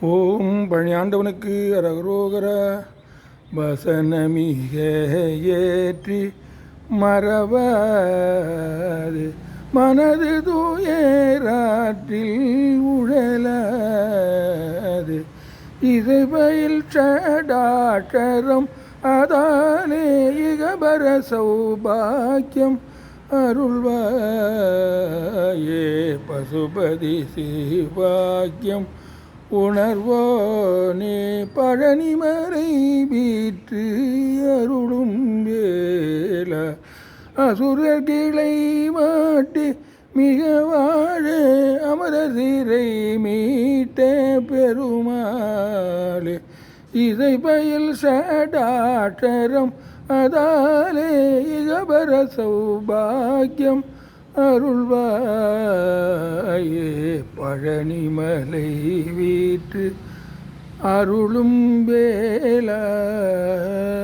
ஓம் பணியாண்டவனுக்கு அரகரோகர வசனமிக ஏற்றி மறவாது மனது தூயராற்றில் உழலாது இசைபயில் சடாட்சரம் அதானே இகபர சௌபாக்கியம் அருள்வாயே பசுபதி சிவாக்கியம் உணர்வோனே பழனிமலை வீற்று அருளும் வேல அசுரர் கிளை மாட்டி மிக வாழ அமர சிறை மீட்ட பெருமாளே இசை பயில் சடாட்சரம் அதாலே இகபர சௌபாக்கியம் அருள்வாயே பழனிமலை வீற்று அருளும் வேலா.